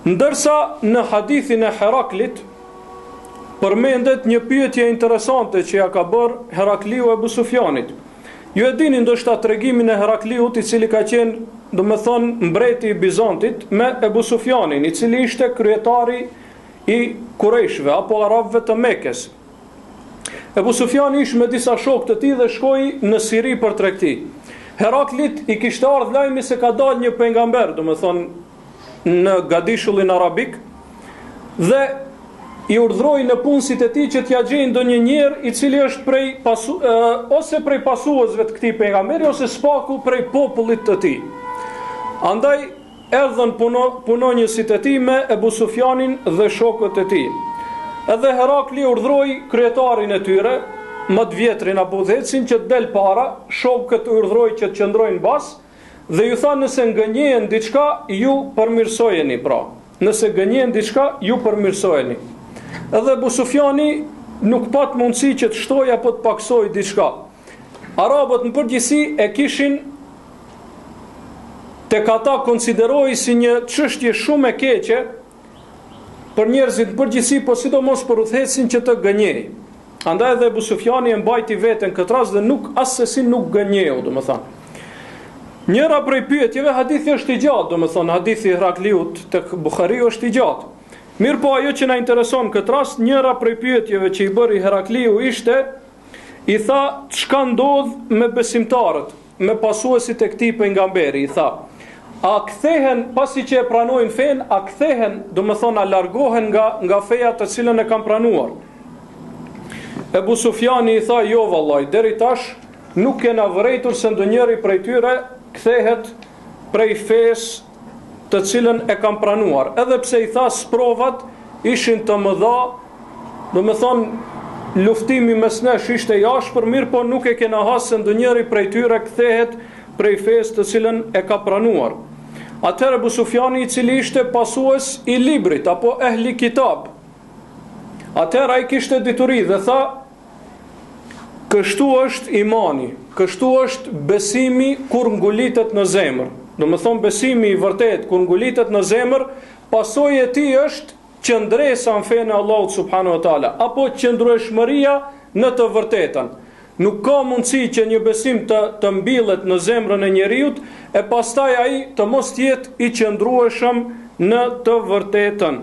Ndërsa në hadithin e Heraklit përmendet një pyetje interesante që ja ka bërë Herakliu Ebu Sufjanit. Ju e dini ndoshta tregimin e Herakliut, i cili ka qenë, domethënë, mbreti i Bizantit me Ebu Sufjanin, i cili ishte kryetari i Kurejshve apo arabëve të Mekës. Ebu Sufjani ishte me disa shokë të tij dhe shkoi në Siri për tregti. Heraklit i kishte ardhur lajmi se ka dalë një pejgamber, domethënë në gadishullin arabik, dhe i urdhroi në punësit e tij që t'ia gjejnë ndonjë njerëz i cili është ose prej pasuesve të këtij pejgamberi ose spaku prej popullit të tij. Andaj erdhën punonjësit e tij me Ebu Sufjanin dhe shokët e tij. Edhe Herakli urdhroi kryetarin e tyre, më të vjetrin Abu Dhecin, që të del para, shokët urdhroi që të qëndrojnë bas, dhe ju tha nëse ngënjehen diçka, ju përmirësojeni pra. Nëse gënjen diçka, ju përmirësojeni. Edhe Abu Sufjani nuk pat mundësi që të shtoj apo të paksoj diçka. Arabët në përgjithësi e kishin tek ata konsideroi si një çështje shumë e keqe për njerëzit në përgjithësi, po sidomos për udhëhecin që të gënjej. Andaj edhe Abu Sufjani e mbajti veten këtë rast dhe nuk asesi nuk gënjeu, domethënë. Njëra prej pyetjeve, hadithi është i gjatë, domethënë hadithi i Herakliut tek Buhariu është i gjatë. Mirë po ajo që na intereson këtë rast, njëra prej pyetjeve që i bëri Herakliu ishte, i tha, çka ndodh me besimtarët, me pasuesit e këtij pejgamberi, i tha, a kthehen pasi që e pranojnë fen, a kthehen, domethënë a largohen nga feja të cilën e kanë pranuar. Ebu Sufjani i tha, jo vallaj, deri tash nuk kena vërejtur se ndonjëri prej tyre kthehet prej fesë të cilën e kam pranuar, edhe pse i tha sprovat ishin të mëdha, domethënë luftimi mes nesh ishte i ashpër, mirë po nuk e kena hasë se ndonjëri prej tyre kthehet prej fesë të cilën e ka pranuar. Atëherë Abu Sufjani, i cili ishte pasues i librit apo ehli kitab, atëherë ai kishte dituri dhe tha, kështu është imani, kështu është besimi kur ngulitet në zemër. Domethënë besimi i vërtet kur ngulitet në zemër, pasojë e tij është qëndresa në fenë e Allahut subhanahu wa taala, apo qëndrueshmëria në të vërtetën. Nuk ka mundësi që një besim të mbillet në zemrën e njeriut e pastaj ai të mos jetë i qëndrueshëm në të vërtetën.